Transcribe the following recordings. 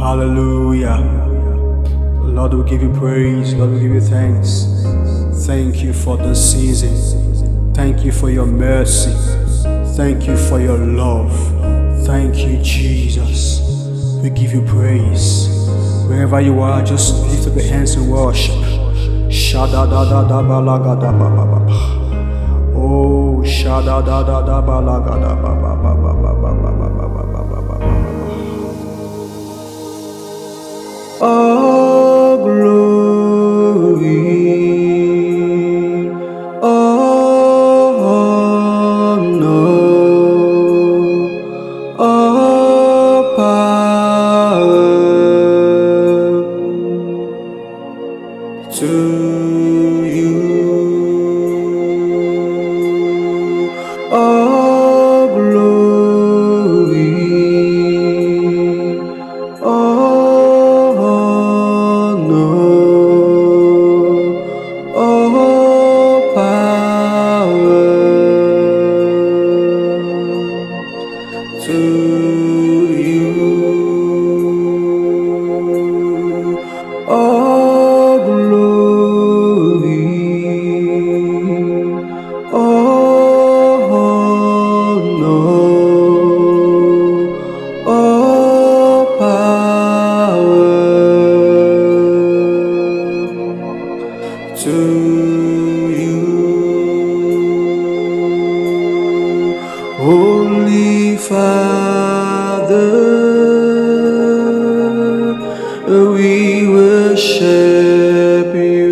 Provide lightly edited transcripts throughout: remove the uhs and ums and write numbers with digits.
Hallelujah. Lord, we give you praise. Lord, we give you thanks. Thank you for this season. Thank you for your mercy. Thank you for your love. Thank you, Jesus. We give you praise. Wherever you are, just lift up your hands and worship. Shada-da-da-da-ba-la-ga-da-ba-ba-ba. Oh, shada-da-da-da-ba-la-ga-da-ba-ba-ba-ba-ba-ba-ba-ba-ba-ba-ba-ba. All glory, all honor, all power to you. All glory, all power to you. All glory, all honor, all power to you. Holy Father, we worship you.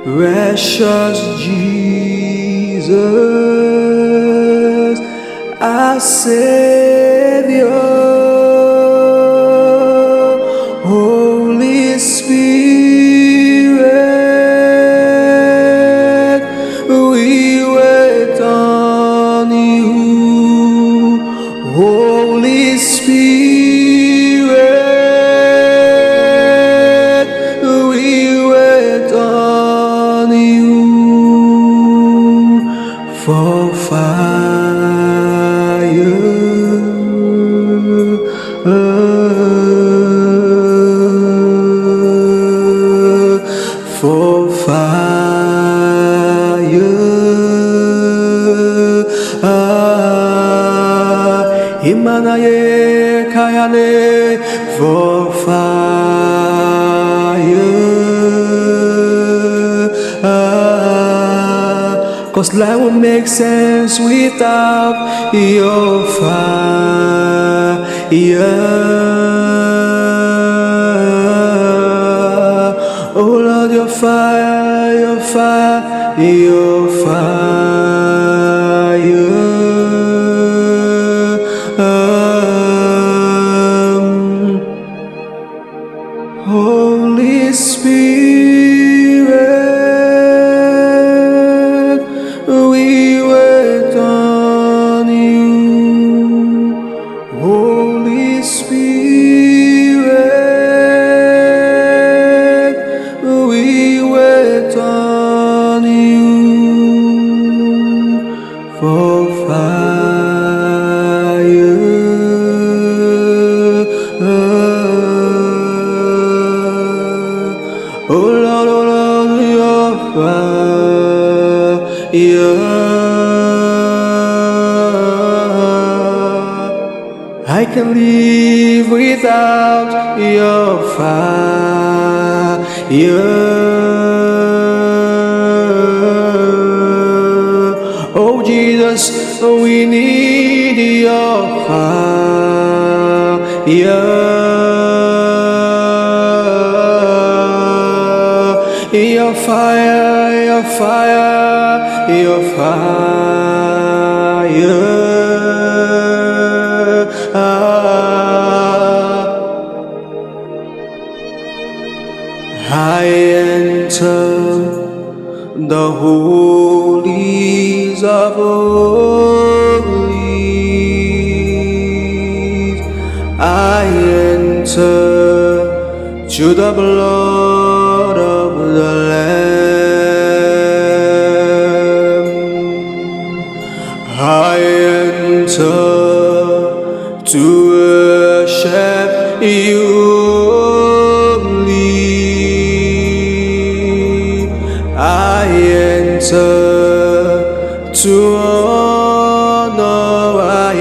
Precious Jesus, our Savior. Holy Spirit, we wait on you. Holy Spirit, we wait on you for fire, for fire. Imanaye kayane for fire. 'Cause life won't make sense without your fire. Oh Lord, your fire, your fire, your fire. Holy Spirit, we wait on you. Holy Spirit, we wait on you for fire. Oh Lord, your fire. I can live without your fire. Oh Jesus, we need your fire. Your fire, your fire, your fire. I enter the holies of holies. I enter to the blood of the Lamb. I enter to worship you only. I enter to honor. I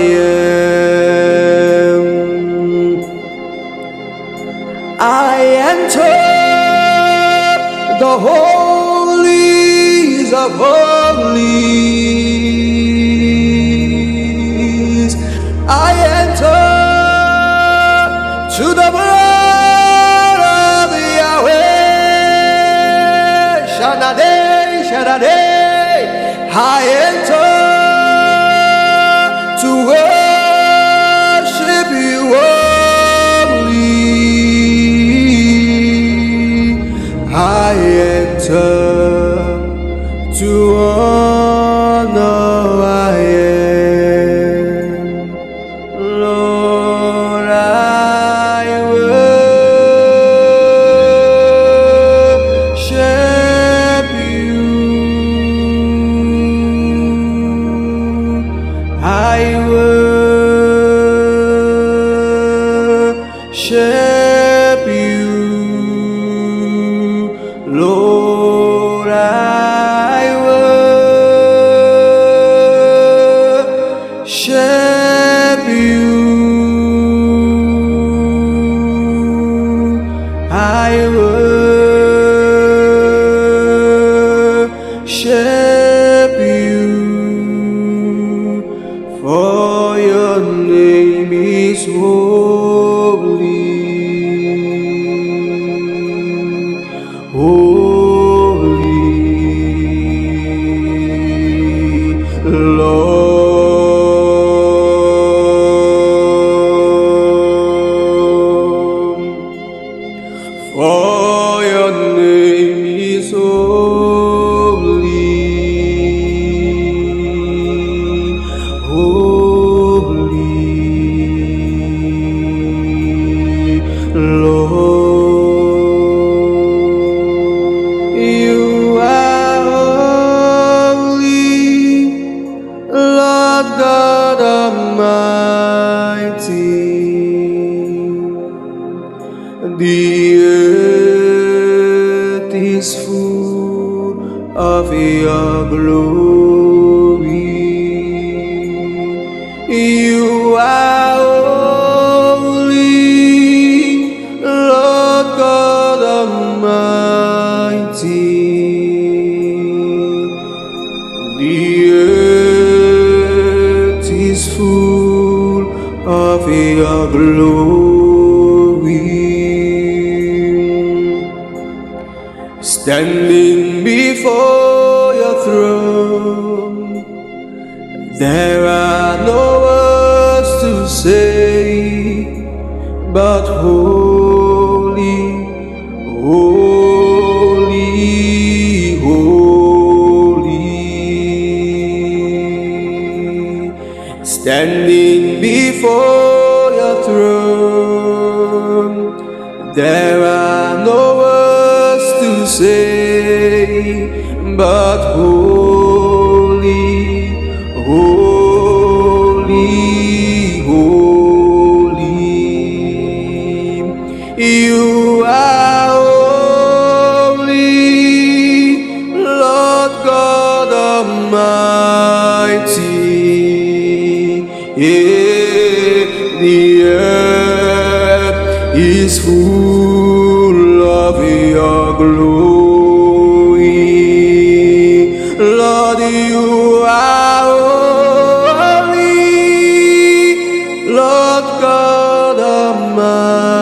am. I enter the holies of holies. I enter to the blood of Yahweh. Shanadeh, Shanadeh. I enter to worship you only. I enter to honor. I am. Lord, I worship you. I worship you. Lord, I worship you. I worship you, for your name is holy. Holy Lord, for your name is holy. Holy Lord, you are holy, Lord God Almighty. The earth is full of your glory. You are holy, Lord God Almighty. The earth is full of your glory. Standing before your throne, there are no words to say, but holy, holy, holy. Standing before your throne, there are no words to say, but holy, holy, holy. You are holy, Lord God Almighty. Yeah, the earth is full of your glory. Lord, you are holy, Lord God Almighty.